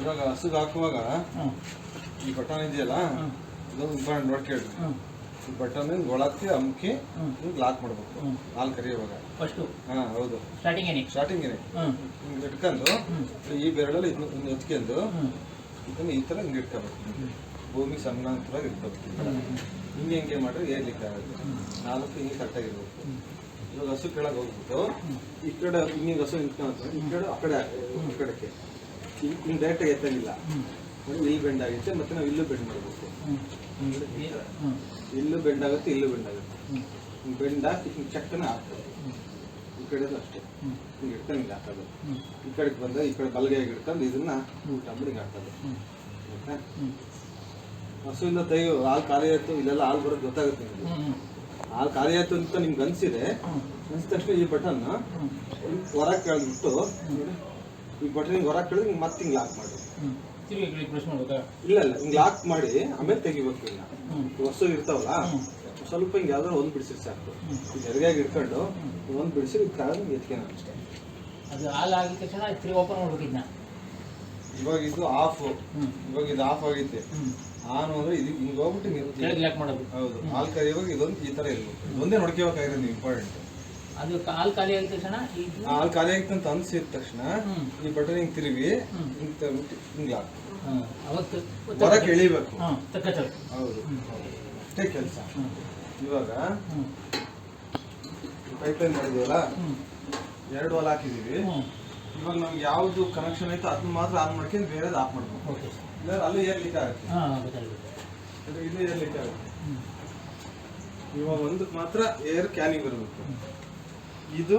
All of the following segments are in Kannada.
ಇವಾಗ ಹಸುಗೆ ಹಾಕುವಾಗ ಈ ಬಟನ್ ಇದೆಯಲ್ಲ ಇದೊಂದು ಇಂಪಾರ್ಟೆಂಟ್ ನೋಡ್ಕೇಳಿ. ಈ ಬಟನ್ ಒಳಕ್ಕೆ ಅಮ್ಕಿ ಲಾಕ್ ಮಾಡ್ಬೇಕು ಹಾಲು ಕರಿಯುವಾಗ ಫಸ್ಟ್. ಹೌದು, ಸ್ಟಾರ್ಟಿಂಗ್ ಹಿಂಗೆ ಇಟ್ಕೊಂಡು ಈ ಬೆರಳಲ್ಲಿ ಇದನ್ನ ಎತ್ಕೊಂಡು ಇದನ್ನ ಈ ಥರ ಹಿಂಗೆ ಇಟ್ಕೋಬೇಕು. ಭೂಮಿ ಸಮಾನಾಂತರವಾಗಿ ಇಟ್ಕೋಬೇಕು. ಹಿಂಗೆ ಮಾಡಿದ್ರೆ ಏರ್ಲಿಕ್ಕೆ ಆಗುತ್ತೆ. 4 ಹಿಂಗೆ ಕರೆಕ್ಟಾಗಿರ್ಬೇಕು. ಇವಾಗ ಹಸು ಕೆಳಗೆ ಹೋಗ್ಬಿಟ್ಟು ಈ ಕಡೆ ಹಿಂಗೆ ಹಸು ನಿಂತ್ಕೊಂಡು ಈ ಕಡೆ ಆ ಕಡೆಗೆ ಹಿಂಗೆ ಡೈರೆಕ್ಟಾಗಿ ಎತ್ತಂಗಿಲ್ಲ. ಇಲ್ಲಿ ಬೆಂಡ್ ಆಗುತ್ತೆ, ಮತ್ತೆ ನಾವು ಇಲ್ಲೂ ಬೆಂಡ್ ಮಾಡಬೇಕು. ಇಲ್ಲೂ ಬೆಂಡ್ ಆಗುತ್ತೆ, ಇಲ್ಲೂ ಬೆಂಡ್ ಆಗುತ್ತೆ. ಹಿಂಗೆ ಬೆಂಡ್ ಹಾಕಿ ಹಿಂಗೆ ಚಕ್ಕನ ಹಾಕ್ತದೆ. ಈ ಕಡೆದು ಅಷ್ಟೇ ಹಿಂಗೆ ಇಟ್ಕೊಂಡು ಹಿಂಗೆ ಹಾಕೋದು. ಈ ಕಡೆಗೆ ಬಂದಾಗ ಈ ಕಡೆ ಬಲಗೈಗೆ ಹಿಡ್ಕೊಂಡು ಇದನ್ನ ಊಟ ಮಾಡಿ ಹಿಂಗೆ ಹಾಕೋದು. ಆಯ್ತಾ? ಹಸುವಿಂದ ತೆಗೆಯೋ ಹಾಲು ಖಾಲಿ ಆಯ್ತು, ಇಲ್ಲೆಲ್ಲ ಹಾಲು ಬರೋದು ಗೊತ್ತಾಗುತ್ತೆ ನಿಮಗೆ. ಹಾಲು ಖಾಲಿ ಆಯ್ತು ಅಂತ ನಿಮ್ಗೆ ಅನಿಸಿದ ತಕ್ಷಣ ಈ ಬಟನ್ ಹೊರಗೆ ಕೆಳಗಿಟ್ಟು ಈ ಬಟನ್ ಹೊರಗೆ ಕೆಳಗೆ ಹಿಂಗೆ ಮತ್ತೆ ಹಿಂಗೆ ಲಾಕ್ ಮಾಡಿ. ಇಲ್ಲ ಹಿಂಗೆ ಲಾಕ್ ಮಾಡಿ ಆಮೇಲೆ ತೆಗಿಬೇಕು. ಇಲ್ಲ ಹಸು ಇರ್ತಾವಲ್ಲ, ಸ್ವಲ್ಪ ಹಿಂಗೆ ಯಾವ್ದಾದ್ರು ಒಂದು ಬಿಡಿಸಿ ಸಾಕು. ಎಡಗಾಗಿ ಇಟ್ಕೊಂಡು ಒಂದು ಬಿಡಿಸಿ ಕೆಳಗೆ ಎತ್ಕೊಂಡು ಅಷ್ಟೇ. ಅದು ಹಾಲು ಆಗಿದ ತಕ್ಷಣ ತಿರುಗಿ ಓಪನ್ ಮಾಡ್ಬೇಕಿದ್ನ. ಇವಾಗ ಇದು ಆಫ್, ಇವಾಗ ಇದು ಆಫ್ ಆಗೈತೆ. ಆನ್ ಅಂದ್ರೆ ಇದು ಹಿಂಗೆ ಹೋಗ್ಬಿಟ್ಟು ಲಾಕ್ ಮಾಡೋದು. ಹೌದು, ಹಾಲು ಕರಿಯುವಾಗ ಇದೊಂದು ಈ ತರ ಇರ್ಬೇಕು. ಇದೊಂದೇ ನೋಡ್ಕೋಬೇಕಾಗಿರೋದು ನೀವು ಇಂಪಾರ್ಟೆಂಟ್. ಅದು ಹಾಲು ಖಾಲಿ ಆಗಿದ ತಕ್ಷಣ ಹಾಲು ಖಾಲಿ ಆಗಿತ್ತು ಅಂತ ಅನ್ಸಿದ ತಕ್ಷಣ ಈ ಬಟನ್ ಹಿಂಗೆ ತಿರುಗಿ ಹಿಂಗೆ ತಗ್ಬಿಟ್ಟು ಹಿಂಗೆ ಲಾಕ್ ಹೊರಗೆ ಎಳಿಬೇಕು. ಹೌದು, ಅಷ್ಟೇ ಕೆಲಸ. ಇವಾಗ ಪೈಪ್ಲೈನ್ ಮಾಡಿದೀವಲ್ಲ, 2 ವಾಲ್ ಹಾಕಿದೀವಿ. ಇವಾಗ ನಮ್ಗೆ ಯಾವ್ದು ಕನೆಕ್ಷನ್ ಐತೆ ಅದನ್ನ ಮಾತ್ರ ಆನ್ ಮಾಡ್ಕೊಂಡು ಬೇರೆದು ಆಫ್ ಮಾಡ್ಬೇಕು. ಇಲ್ಲ ಅಲ್ಲೂ ಏರ್ಲಿಕ್ಕೆ ಆಗುತ್ತೆ, ಇಲ್ಲೂ ಏರ್ಲಿಕ್ಕೆ ಆಗುತ್ತೆ. ಇವಾಗ ಒಂದಕ್ಕೆ ಮಾತ್ರ ಏರ್ ಕ್ಯಾನಿಗೆ ಬರಬೇಕು. ಇದು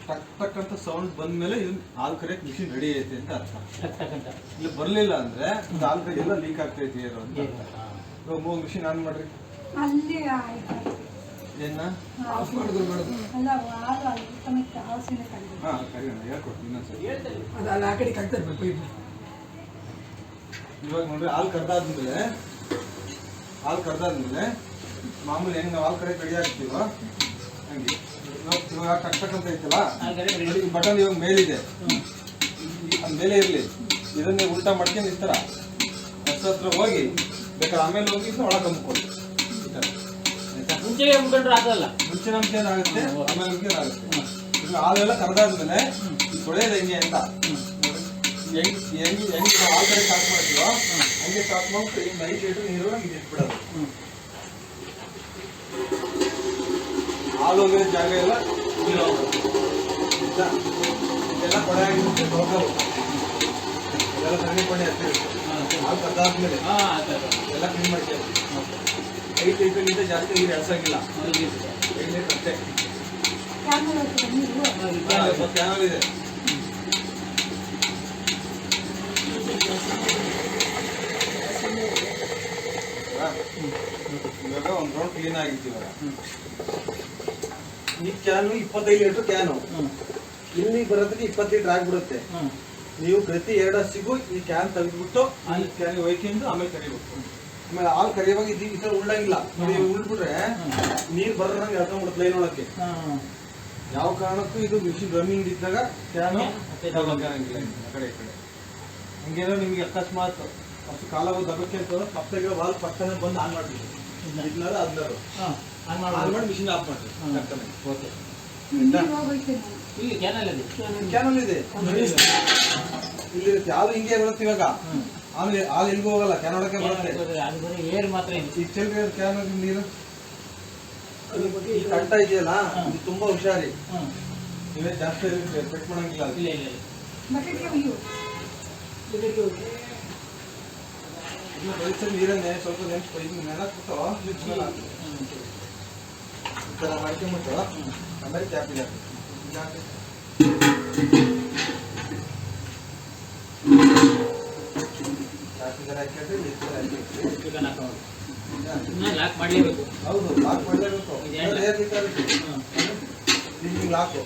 ಟಕ್ ಟಕ್ ಅಂತ ಸೌಂಡ್ ಬಂದ್ಮೇಲೆ ಇದು ಹಾಲು ಕರಿಯಕ್ಕೆ ಮಿಷಿನ್ ರೆಡಿ ಐತೆ ಅಂತ ಅರ್ಥ. ಇಲ್ಲಿ ಬರಲಿಲ್ಲ ಅಂದ್ರೆ ಹಾಲು ಕರಿ ಎಲ್ಲ ಲೀಕ್ ಆಗ್ತೈತಿ ಏರು ಅಂತ. ಇವಾಗ ಮಿಷಿನ್ ಆನ್ ಮಾಡ್ರಿ. ಏನ ಆಫ್ ಮಾಡಿದ್ರು ಮೇಡಮ್? ಕರಿಯೋಣ, ಹೇಳ್ಕೊಡ್ತೀನಿ ಇನ್ನೊಂದ್ಸರಿ. ಇವಾಗ ನೋಡ್ರಿ, ಹಾಲು ಕರ್ದಾದ್ಮೇಲೆ ಮಾಮೂಲಿ ಹೆಂಗ್ ನಾವು ಹಾಲು ಕರಿಯಕ್ಕೆ ರೆಡಿ ಆಗ್ತೀವೋ ಹಂಗೆ ಇವಾಗ ಟಕ್ ಟಕ್ ಅಂತ ಐತಲ್ಲ, ಬಟನ್ ಇವಾಗ ಮೇಲಿದೆ, ಅದು ಮೇಲೆ ಇರಲಿ. ಇದನ್ನೇ ಉಲ್ಟಾ ಮಾಡ್ಕೊಂಡು ಈ ಥರ ಹಸು ಹತ್ರ ಹೋಗಿ ಬೇಕಾದ್ರೆ ಆಮೇಲೆ ಹೋಗಿ ಒಳಗೆ ಕಂಬ್ಕೊಳ್ಳಿ. ಮುಂಚೆ ಆಗಲ್ಲ, ಮುಂಚೆ ನಮ್ಗೆ ಏನಾಗುತ್ತೆ, ಆಮೇಲೆ ಆಗುತ್ತೆ. ಈಗ ಹಾಲೆಲ್ಲ ಕರೆದಾದ್ಮೇಲೆ ತೊಳೆಯೋದು ಹೆಂಗೆ ಅಂತ ಹೆಂಗೆ ನಾವು ಹಾಲು ಕಡೆ ಸ್ಟಾರ್ಟ್ ಮಾಡ್ತೀವೋ ಹಂಗೆ ಸ್ಟಾರ್ಟ್ ಮಾಡ್ಬಿಟ್ಟು ಈಗ 5 ಲೀಟರ್ ನೀರು ನಮ್ಗೆ ಇಟ್ಬಿಡೋದು. ಹಾಲು ಹೋಗಿರೋ ಜಾಗ ಎಲ್ಲ ಇದೆಲ್ಲ ಕೊಡೆ ಆಗಿರುತ್ತೆ, ತೊಳ್ಕೋಬೇಕು. ಇದೆಲ್ಲ ಸಗಣಿ ಪಡೆ ಹತ್ತಿರುತ್ತೆ. ಹಾಲು ಕರೆದಾದ್ಮೇಲೆ ಎಲ್ಲ ಕ್ಲೀನ್ ಮಾಡ್ತೀವಿ. 5 ಲೀಟರ್ಗಿಂತ ಜಾಸ್ತಿ ನೀರು ಎಳ್ಸಂಗಿಲ್ಲ, 5 ಲೀಟರ್ ಅಷ್ಟೇ. ಕ್ಯಾನಲ್ ಇದೆ. ಇವಾಗ ಒಂದು ರೌಂಡ್ ಕ್ಲೀನ್ ಆಗಿತ್ತು. ಇವಾಗ ಈ ಕ್ಯಾನು 25 ಲೀಟರ್ ಕ್ಯಾನು ಇಲ್ಲಿ ಬರೋದಕ್ಕೆ 20 ಲೀಟರ್ ಆಗಿಬಿಡುತ್ತೆ. ನೀವು ಪ್ರತಿ 2 ಹಸಿಗೂ ಈ ಕ್ಯಾನ್ ತೆಗೆದ್ಬಿಟ್ಟು ಅಲ್ಲಿ ಕ್ಯಾನ್ ಒಯ್ಕೊಂಡು ಆಮೇಲೆ ಕರಿಬೇಕು. ಆಮೇಲೆ ಹಾಲು ಕರಿಯುವಾಗ ಈ ತರ ಉಳ್ಳಂಗಿಲ್ಲ. ಉಳ್ಬಿಟ್ರೆ ನೀರು ಬರೋದಂಗೆ ಎಳ್ಕೊಂಡ್ಬಿಡುತ್ತೆ ಲೈನ್ ಒಳಕ್ಕೆ. ಯಾವ ಕಾರಣಕ್ಕೂ ಇದು ಮಿಷಿನ್ ರನ್ನಿಂಗ್ ಇದ್ದಾಗ ಕ್ಯಾನು ಆಗಂಗಿಲ್ಲ ಆ ಕಡೆ ಈ ಕಡೆ. ಹಂಗೇನೋ ನಿಮ್ಗೆ ಅಕಸ್ಮಾತ್ ಅಷ್ಟು ಕಾಲ ದಬ್ಬಕ್ಕೆ ಅಂತ ಪಕ್ಕದಾಗಿರೋ ವಾಲ್ ಪಕ್ಕನೇ ಬಂದು ಆನ್ ಮಾಡ್ಬಿಟ್ಟು ಇದನ್ನಾರು ಅದನ್ನಾರು ಆನ್ ಮಾಡಿ ಮಿಷಿನ್ ಆಫ್ ಮಾಡಿ. ಕ್ಯಾನಲ್ ಇದೆ ಇಲ್ಲಿ ಯಾವ್ದು ಹಿಂಗೆ ಬರುತ್ತೆ. ಇವಾಗ ಆಮೇಲೆ ಹಾಲು ಎಲ್ಗೂ ಹೋಗಲ್ಲ, ಕ್ಯಾನ್ ಒಳಕ್ಕೆ ಬರುತ್ತೆ. ಈಗ ಚೆಲ್ರಿ ಕ್ಯಾನ್ ನೀರು ಈ ಕಂಟ ಇದೆಯಲ್ಲ, ಇದು ತುಂಬಾ ಹುಷಾರಿ. ನೀವೇ ಜಾಸ್ತಿ ಪೆಟ್ ಮಾಡಂಗಿಲ್ಲ. ನೀರನ್ನೇ ಸ್ವಲ್ಪ ನೆನಕ್ಬಿಟ್ಟು ಈ ಥರ ಮಾಡ್ಕೊಂಬಿಟ್ಟು ಆಮೇಲೆ ಕ್ಯಾಪ್ ಇದೆ ಲಾಕ್ ಮಾಡಲೇಬೇಕು. ಹೌದು, ಲಾಕ್ ಮಾಡಲೇಬೇಕು. ಲಾಕು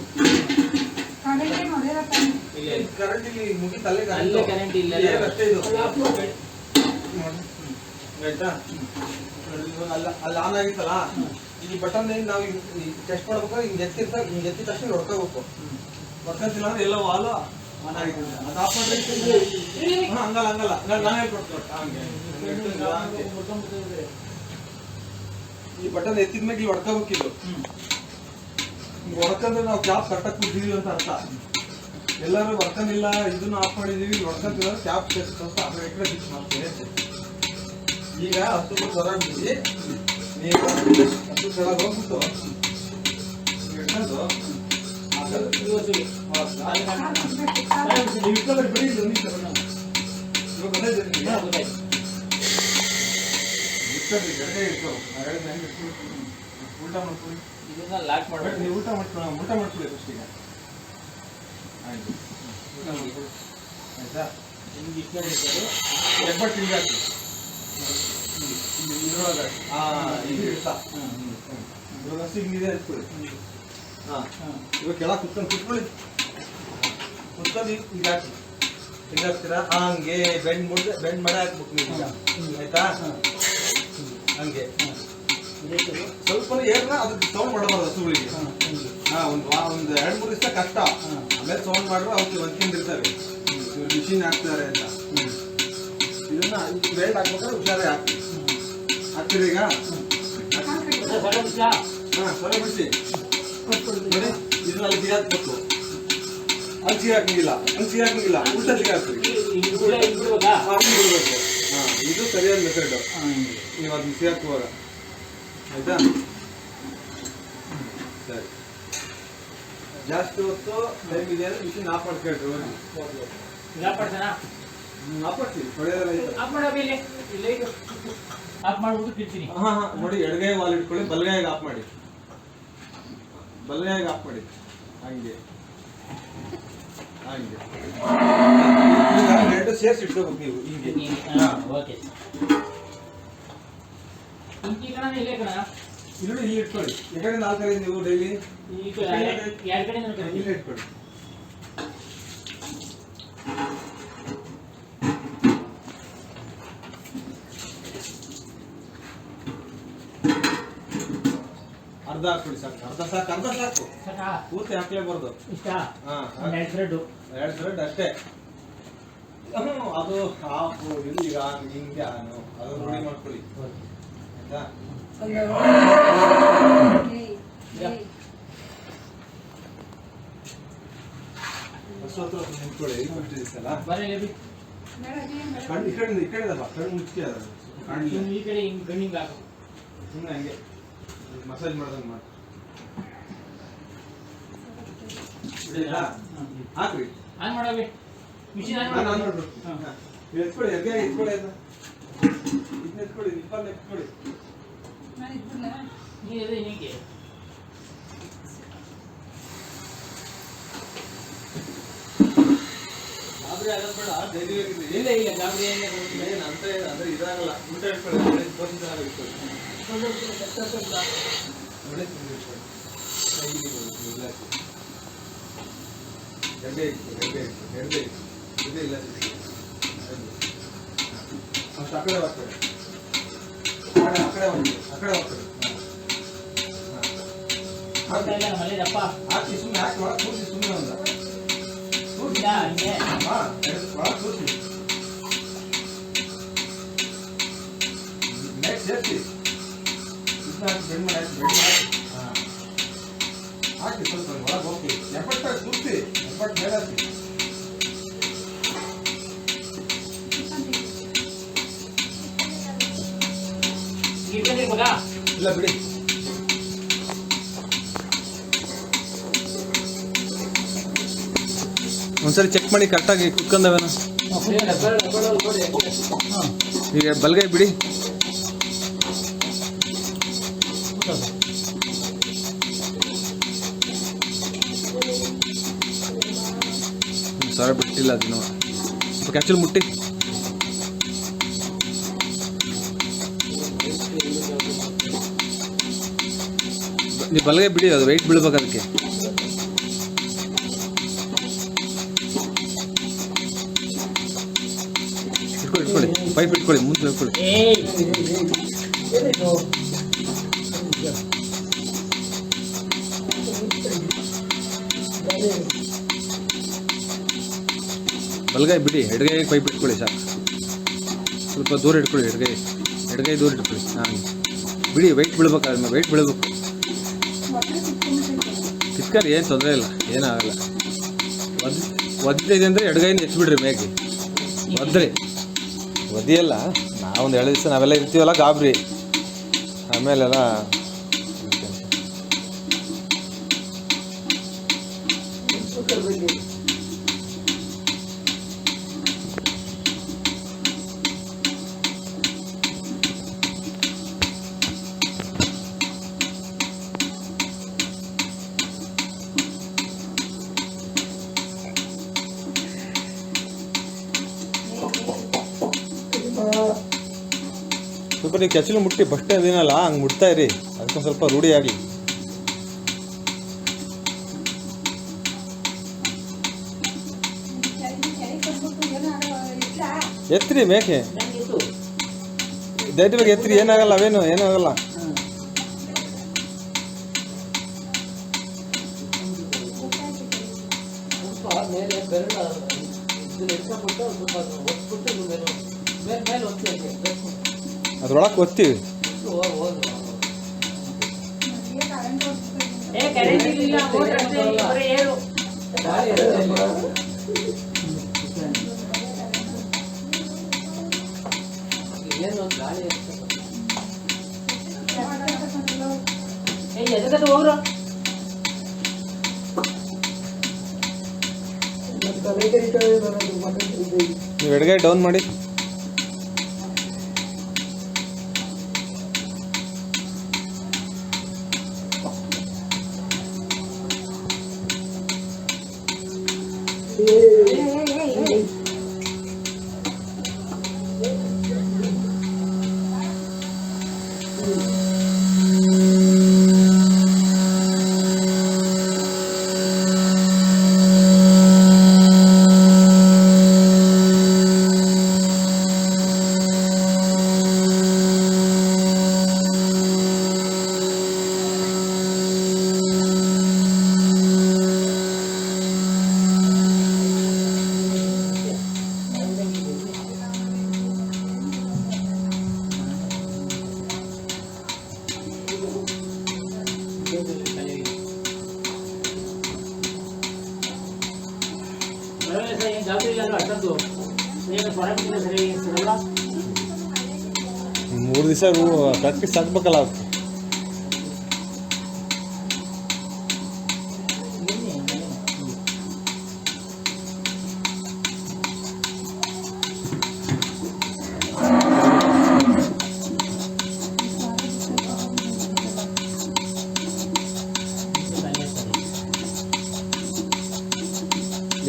ಕರೆಂಟ್ ಇಲ್ಲಿ ಮುಗಿತಲ್ಲೇ ಕರೆಂಟ್ ಇಲ್ಲ ಅಷ್ಟೇ ಇದು. ಆಯ್ತಾ? ಅಲ್ಲಿ ಆನ್ ಆಗಿತ್ತಲ್ಲ, ಈ ಬಟನ್ ನಾವು ಟೆಸ್ಟ್ ಮಾಡ್ಬೇಕಾದ್ರೆ ಹಿಂಗೆ ಎತ್ತಿದ ತಕ್ಷಣ ಹೊಡ್ಕೋಬೇಕು. ಹೊಡ್ಕೊಂತಿಲ್ಲ ಅಂದ್ರೆ ಎಲ್ಲ ವಾಲು ಅದು ಆಫ್ ಮಾಡ್ರೆ ಹಂಗಲ್ಲ ಹಂಗಲ್ಲ ನಾನು ಹೇಳ್ಕೊಡ್ತೀನಿ ಹಂಗೆ ಈ ಬಟನ್ ಎತ್ತಿದ ಮೇಲೆ ಇಲ್ಲಿ ಹೊಡ್ಕೋಬೇಕಿದ್ದು ಹೊಡ್ಕಂದ್ರೆ ನಾವು ಕ್ಯಾಪ್ ಕರೆಕ್ಟಾಗಿ ಕೂತಿದೀವಿ ಅಂತ ಅರ್ಥ. ಎಲ್ಲರೂ ಹೊಡ್ಕೊಂಡಿಲ್ಲ ಇದನ್ನ ಆಫ್ ಮಾಡಿದೀವಿ ಹೊಡ್ಕೊಂತಿಲ್ಲ ಕ್ಯಾಪ್ ಸ್ವಲ್ಪ ಆ ಕಡೆ ಫಿಕ್ಸ್ ಮಾಡ್ತೀವಿ. ಈಗ ಹತ್ತು ಹೊರಬಿಟ್ಟು ನೀವು ಹತ್ತು ಕೆಳಗೆ ಹೋಗ್ಬಿಟ್ಟು ಹಿಡ್ಕೊಂಡು ಉಲ್ಟಾ ಮಾಡ್ಕೊಳ್ಳಿ. ಲಾಕ್ ಮಾಡ್ಬೇಕು. ನೀವು ಊಟ ಮಾಡ್ಕೊಳ್ಳಿ ಫಸ್ಟಿಗೆ. ಆಯ್ತು ಊಟ ಮಾಡ್ಕೊಳ್ಳಿ ಆಯ್ತಾ. ನಿಮ್ಗೆ ಇಷ್ಟ ಇರ್ತದೆ ಹೆಬ್ಬಟ್ಟು ಹಿಂಗೆ ಹಾಕಿ ಇದ್ರೊಳಗೆ ಇದು ಇಡ್ತಾ ಇವಾಗ ಹಸಿ ಹಿಂಗಿದೆ ಇಟ್ಕೊಳ್ಳಿ. ಹಾಂ ಇವಾಗ ಕೆಳಗೆ ಕುತ್ಕೊಳ್ಳಿ ಕುತ್ಕೊಂಡು ಈಗ ಹಾಕಿ ಹಿಂಗೆ ಹಾಕ್ತೀರಾ ಹಂಗೆ ಬೆಂಡ್ ಮಾಡಿ ಹಾಕ್ಬೇಕು ನೀವು ಈಗ ಆಯ್ತಾ. ಹಂಗೆ ಸ್ವಲ್ಪ ಏರ್ನ ಅದಕ್ಕೆ ಸೌಂಡ್ ಮಾಡಬಾರ್ದು ಹಸುಗಳಿಗೆ. ಒಂದು 2-3 ದಿವಸ ಕಷ್ಟ, ಆಮೇಲೆ ಸೌಂಡ್ ಮಾಡ್ರೆ ಅವಕ್ಕೆ ಹೊಂದ್ಕೊಂಡಿರ್ತವೆ ಮಿಷಿನ್ ಹಾಕ್ತಾರೆ ಅಂತ. ಇದನ್ನ ಬೆಲ್ಟ್ ಹಾಕ್ಬೇಕಾದ್ರೆ ಹುಷಾರೇ ಹಾಕ್ತೀರಿ. ಈಗ ಸರ ಬಿಡಿಸಿ ನೋಡಿ ಇದನ್ನ ಅಲ್ಲಿ ಸಿಗಿ ಹಾಕ್ಬೇಕು. ಅಲ್ಲಿ ಸಿಗಿ ಹಾಕಂಗಿಲ್ಲ ಉಲ್ಟಾ ಸಿಗಿ ಹಾಕ್ತೀರಿ. ಬಿಡ್ಬೇಕು. ಇದು ಸರಿಯಾದ ಮೆಥಡ್ ನೀವು ಅದನ್ನ ಸಿಗಿ ಹಾಕುವಾಗ ಆಯ್ತಾ. ಸರಿ ಜಾಸ್ತಿ ಹೊತ್ತು ಟೈಮ್ ಇದೆ ಅಂದ್ರೆ ಮಿಷಿನ್ ಆಫ್ ಮಾಡ್ಕೊಳ್ರಿ ಹೋಗಿ. ಆಫ್ ಮಾಡ್ತೀವಿ ಆಫ್ ಮಾಡ್ಬಿಟ್ಟು ಕಿಡ್ತೀನಿ. ನೋಡಿ ಎಡಗೈ ವಾಲ್ ಇಟ್ಕೊಳ್ಳಿ, ಬಲಗೈಗೆ ಆಫ್ ಮಾಡಿ ಹಂಗೆ ಈಗ 2 ಸೇರ್ಸಿ ಇಟ್ಕೋಬೇಕು ನೀವು ಹಿಂಗೆ. ಓಕೆ ಇಲ್ಲಿ ಇಟ್ಕೊಳ್ಳಿ. ಈ ಕಡೆ 4 ನೀವು ಡೈಲಿ ಎರಡು ಕಡೆ ಇಲ್ಲೇ ಇಟ್ಕೊಳ್ಳಿ. ಅರ್ಧ ಹಾಕೊಳ್ಳಿ ಸಾಕು. ಅರ್ಧ ಸಾಕು ಪೂರ್ತಿ ಹಾಕ್ಲೇಬಾರ್ದು. ಇಷ್ಟ 2 ಥ್ರೆಡ್ ಅಷ್ಟೇ. ಅದು ಹಾಫ್ ಇಲ್ಲಿ ಹಿಂಗೆ ಅದು ನೋಡಿ ಮಾಡ್ಕೊಳ್ಳಿ ಆಯ್ತಾ. ಹಸು ಹತ್ರ ನಿಂತ್ಕೊಳ್ಳಿ. ಈ ಕಡೆದಲ್ಲ ಕಣ್ಣು ಮುಚ್ಚಿ ಅದ ಈ ಕಡೆ ಗಣ್ಣಿಂಗ್ ಹಾಕು. ಸುಮ್ಮನೆ ಹಂಗೆ ಮಸಾಜ್ ಮಾಡ್ದಂಗೆ ಮಾಡಿ ಹಾಕ್ರಿ. ಆನ್ ಮಾಡೋವಿ ಮಿಷಿನ್ ಆನ್ ನಾನು ಮಾಡ್ಬೇಕು. ನೋಡ್ರಿ ಎತ್ಕೊಳ್ಳಿ ಎಗ್ಗೆ ಎತ್ಕೊಳ್ಳಿ ಅದನ್ನ ಇದನ್ನ ಎತ್ಕೊಳ್ಳಿ ನಿಪ್ಪನ್ನ ಎತ್ಕೊಳ್ಳಿ. ನೀರು ಹೀಗೆ ಗಾಬರಿ ಆಗೋದು ಬೇಡ, ಧೈರ್ಯವಾಗಿರಿ. ಇಲ್ಲ ಗಾಬರಿ ಏನು ಅಂತ ಅಂದ್ರೆ ಇದಾಗಲ್ಲ. ಊಟ ಇಟ್ಕೊಳ್ಳಿ ತೋರಿಸಿದ ಇಟ್ಕೊಳ್ಳಿ ನೋಡಿ ಗಡ್ಡೆ ಇಲ್ಲ ಅಷ್ಟು ಆ ಕಡೆ ಹೋಗ್ತಾರೆ ಹಾಕಿ ಸುಮ್ಮನೆ ಹಾಕಿ ಒಳಗೆ ಕೂರಿಸಿ ಸುಮ್ಮನೆ ಒಂದು ಕೂರಿಸಿ ನೆಕ್ಸ್ಟ್ ಸೇರಿಸಿ ಇದನ್ನ ಹಾಕಿ ಸ್ವಲ್ಪ ಒಳಗೆ ಹೋಗ್ತೀವಿ. ಎಪ್ಪಟ್ಟಾಗಿ ಕೂರಿಸಿ ಎಪ್ಪಟ್ಟು ಮೇಲೆ ಹಾಕಿ. ಇಲ್ಲ ಬಿಡಿ. ಒಂದ್ಸರಿ ಚೆಕ್ ಮಾಡಿ ಕರೆಕ್ಟಾಗಿ ಕುತ್ಕೊಂಡವೇನ. ಈಗ ಬಲ್ಗೈ ಬಿಡಿ. ಸರ ಬಿಟ್ಟಿಲ್ಲ ಅದನ್ನು ಆ್ಯಕ್ಚುಲಿ ಮುಟ್ಟಿ ನೀವು ಬಲ್ಗೈ ಬಿಡಿ. ಅದು ವೆಯ್ಟ್ ಬೀಳ್ಬೇಕು ಅದಕ್ಕೆ. ಇಟ್ಕೊಳ್ಳಿ ಪೈಪ್ ಇಟ್ಕೊಳ್ಳಿ ಮುಂದೆ ಇಟ್ಕೊಳ್ಳಿ. ಬಲಗೈ ಬಿಡಿ, ಎಡಗೈಗೆ ಪೈಪ್ ಇಟ್ಕೊಳ್ಳಿ ಸಾಕು. ಸ್ವಲ್ಪ ದೂರ ಇಟ್ಕೊಳ್ಳಿ, ಎಡಗೈ ದೂರ ಇಟ್ಕೊಳ್ಳಿ. ಹಾಂ ಬಿಡಿ, ವೆಯ್ಟ್ ಬೀಳ್ಬೇಕು, ಅದನ್ನ ವೆಯ್ಟ್ ಬೀಳ್ಬೇಕು. ಕಿತ್ಕರಿ, ಏನು ತೊಂದರೆ ಇಲ್ಲ, ಏನಾಗಲ್ಲ. ಒದ್ದಿದೆ ಅಂದರೆ ಎಡಗೈನ ಎತ್ಬಿಡ್ರಿ ಮೇಗೆ. ಒದಿಯಲ್ಲ, ನಾವೊಂದು 2 ದಿವಸ ನಾವೆಲ್ಲ ಇರ್ತೀವಲ್ಲ ಗಾಬರಿ, ಆಮೇಲೆಲ್ಲ ಸ್ವಲ್ಪ ನೀವು ಕೆಚ್ಚಲು ಮುಟ್ಟಿ ಬಷ್ಟೇ ಅದೇನಲ್ಲ ಹಂಗೆ ಮುಟ್ತಾ ಇರಿ, ಅದಕ್ಕೊಂದು ಸ್ವಲ್ಪ ರೂಢಿ ಆಗಲಿ. ಎತ್ರಿ ಮೇಕೆ, ಧೈರ್ಯವಾಗಿ ಎತ್ರಿ, ಏನಾಗಲ್ಲ, ಏನೂ ಆಗಲ್ಲ. ಅದ್ರೊಳಗೆ ಒತ್ತೀವಿ. ನೀವು ಎಡಗೈ ಡೌನ್ ಮಾಡಿ. ಮೂರು ದಿವಸ ಪ್ರಾಕ್ಟೀಸ್ ಆಗ್ಬೇಕಲ್ಲ ಅದಕ್ಕೆ.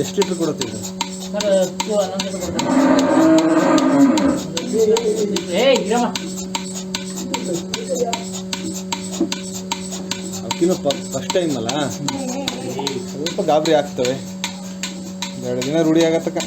ಎಷ್ಟು ಲೀಟ್ರ್ ಕೊಡುತ್ತೆ ಇದು? ಅವಕ್ಕಿನ್ನೂ ಫಸ್ಟ್ ಟೈಮ್ ಅಲ್ಲ, ಸ್ವಲ್ಪ ಗಾಬರಿ ಆಗ್ತವೆ. 2 ದಿನ ರೂಢಿ ಆಗತ್ತಕ್ಕ.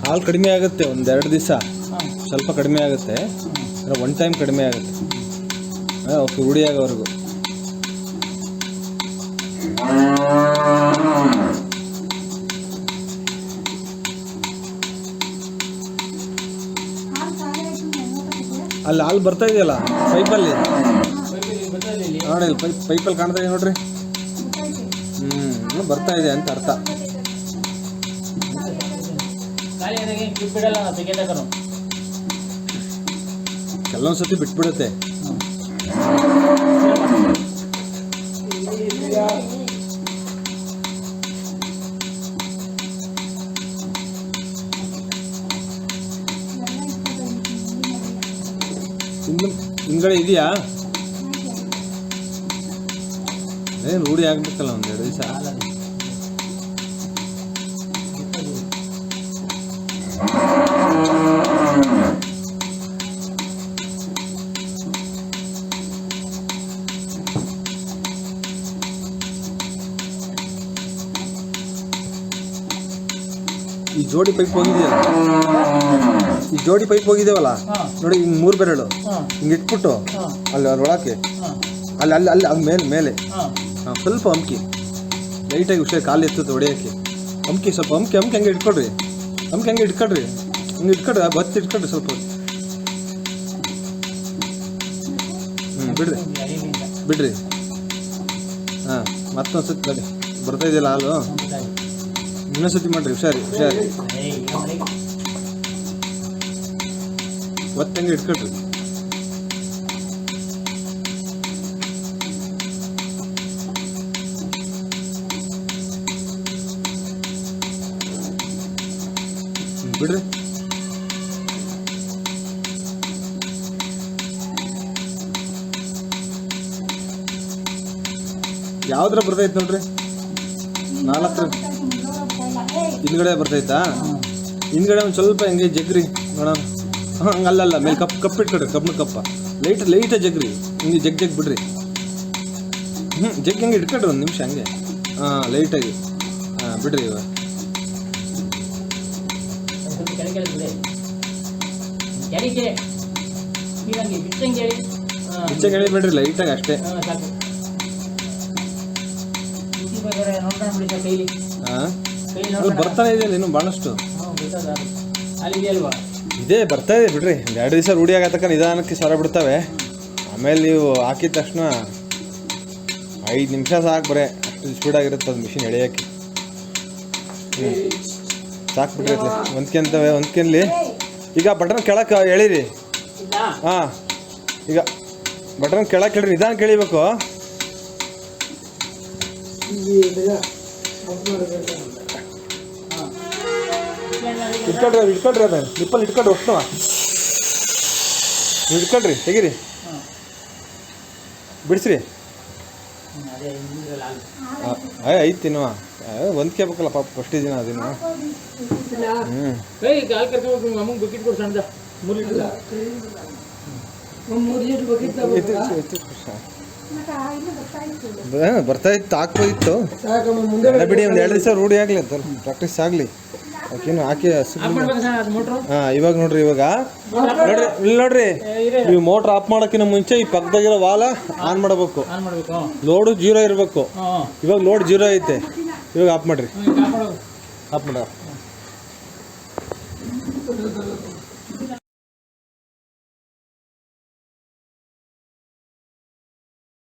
ಹಾಲು ಕಡಿಮೆ ಆಗುತ್ತೆ, 1-2 ದಿವಸ ಸ್ವಲ್ಪ ಕಡಿಮೆ ಆಗುತ್ತೆ, 1 ಟೈಮ್ ಕಡಿಮೆ ಆಗುತ್ತೆ. ಓಕೆ, ರೂಢಿ ಆಗೋವರೆಗೂ. ಅಲ್ಲಿ ಹಾಲು ಬರ್ತಾ ಇದೆಯಲ್ಲ ಪೈಪಲ್ಲಿ, ನೋಡಿ ಪೈಪಲ್ಲಿ ಕಾಣ್ತಾ ಇದೆ ನೋಡ್ರಿ. ಬರ್ತಾ ಇದೆ ಅಂತ ಅರ್ಥ. ಕೆಲವೊಂದ್ಸತಿ ಬಿಟ್ಬಿಡುತ್ತೆ. ಹಿಂದ್ಗಡೆ ಇದೆಯಾ? ಏನು ರೂಢಿ ಆಗ್ಬೇಕಲ್ಲ 1-2 ದಿವಸ. ಜೋಡಿ ಪೈಪ್ ಹೋಗಿದೆಯಲ್ಲ, ಈ ಜೋಡಿ ಪೈಪ್ ಹೋಗಿದ್ದೇವಲ್ಲ ನೋಡಿ, ಹಿಂಗೆ 3 ಬೆರಳು ಹಿಂಗೆ ಇಟ್ಬಿಟ್ಟು ಅಲ್ಲಿ ಅದ್ರೊಳಕ್ಕೆ ಅಲ್ಲಿ ಅಲ್ಲಿ ಅಲ್ಲಿ ಅದು ಮೇಲೆ ಸ್ವಲ್ಪ ಅಂಕಿ ಲೈಟಾಗಿ ಹುಷಾರು, ಕಾಲು ಎತ್ತುತ್ತೆ ಹೊಡೆಯೋಕ್ಕೆ. ಅಂಕಿ ಸ್ವಲ್ಪ ಅಂಕಿ ಹಂಗೆ ಇಟ್ಕೊಡ್ರಿ, ಹಂಗೆ ಇಟ್ಕೊಡ್ರಿ, ಹಿಂಗೆ ಇಟ್ಕೊಡ್ರಿ, ಬತ್ತು ಇಟ್ಕೊಡ್ರಿ ಸ್ವಲ್ಪ. ಬಿಡ್ರಿ. ಹಾಂ, ಮತ್ತೊಂದು ಸತಿ ನೋಡಿ ಬರ್ತಾ ಇದೆಯಲ್ಲ ಹಾಲು, ಇನ್ನೊಂದು ಸತಿ ಮಾಡಿರಿ, ಹುಷಾರಿ. ಒತ್ತಂಗೆ ಇಟ್ಕೊಳ್ರಿ. ಬಿಡ್ರಿ. ಯಾವ್ದ್ರ ಬರ್ತೈತೆ ನೋಡ್ರಿ, 4 ಹಿಂದ್ಗಡೆ ಬರ್ತೈತಾ? ಹಿಂದ್ಗಡೆ ಒಂದು ಸ್ವಲ್ಪ ಹೆಂಗೆ ಜಗ್ರಿ ನೋಡೋಣ. ಹಂಗಲ್ಲ, ಮೇಲೆ ಕಪ್ ಇಟ್ಕೊಡ್ರಿ, ಕಪ್ಪ ಲೈಟಾಗಿ ಜಗ್ರಿ, ಹಿಂಗೆ ಜಗ್ ಬಿಡ್ರಿ. ಜಗ್ ಹಂಗೆ ಇಟ್ಕೊಡ್ರಿ 1 ನಿಮಿಷ ಹಂಗೆ. ಹಾಂ, ಲೈಟಾಗಿ. ಹಾಂ, ಬಿಡ್ರಿ. ಇವಾಗ ಬಿಚ್ಚಂಗೆ ಎಳಿಬೇಡ್ರಿ, ಲೈಟಾಗಿ ಅಷ್ಟೇ. ಹಾಂ, ಅಲ್ಲಿ ಬರ್ತಾನೆ ಇದೆಯಲ್ಲ ಇನ್ನು ಭಾಳಷ್ಟು ಇದೇ ಬರ್ತಾ ಇದೆ ಬಿಡ್ರಿ. 2 ದಿವಸ ರೂಢಿ ಆಗತಕ್ಕ ನಿಧಾನಕ್ಕೆ ಸ್ವರ ಬಿಡ್ತವೆ. ಆಮೇಲೆ ನೀವು ಹಾಕಿದ ತಕ್ಷಣ 5 ನಿಮಿಷ ಸಾಕು, ಬರೇ ಅಷ್ಟು ಸ್ಪೀಡಾಗಿರುತ್ತೆ ಅದು ಮಿಷಿನ್ ಎಳೆಯೋಕ್ಕೆ. ಸಾಕು ಬಿಡ್ರಿ. ಹೊಂದ್ಕೊಂತವೆ, ಹೊಂದ್ಕೊಂಡ್ಲಿ. ಈಗ ಬಟನ್ ಕೆಳಕ್ಕೆ ಎಳೀರಿ. ಹಾಂ, ಈಗ ಬಟನ್ ಕೆಳಕ್ಕೆ ಇಡ್ರಿ, ನಿಧಾನ ಕೆಳಿಬೇಕು. ಇಟ್ಕೊಳ್ರಿ ಅದ ನಿಪ್ಪಲ್ಲಿ ಇಟ್ಕೊಳ್ರಿ, ಒಟ್ಟು ನೀವು ಇಟ್ಕೊಳ್ರಿ, ತೆಗೀರಿ, ಬಿಡಿಸ್ರಿ. ಐತಿ ಇನ್ನು ಹೊಂದ್ಕೋಬೇಕಲ್ಲ ಪಾಪ ಫಸ್ಟ್ ದಿನ ಅದಿನ್ನು. ಬರ್ತಾ ಇತ್ತು, ಹಾಕ್ಬೋದಿತ್ತು. ಬಿಡಿ, ಒಂದು 2 ದಿವಸ ರೂಢಿ ಆಗಲಿ ಅಂತ, ಪ್ರಾಕ್ಟೀಸ್ ಆಗಲಿ. ಓಕೆನು ಹಾಕಿ. ಹಾಂ, ಇವಾಗ ನೋಡ್ರಿ, ನೋಡ್ರಿ ನೀವು ಮೋಟ್ರ್ ಆಫ್ ಮಾಡೋಕ್ಕಿಂತ ಮುಂಚೆ ಈ ಪಕ್ಕದಾಗಿರೋ ವಾಲ ಆನ್ ಮಾಡಬೇಕು. ಲೋಡು 0 ಇರಬೇಕು. ಇವಾಗ ಲೋಡ್ 0 ಐತೆ. ಇವಾಗ ಆಫ್ ಮಾಡ್ರಿ. ಆಫ್ ಮಾಡ.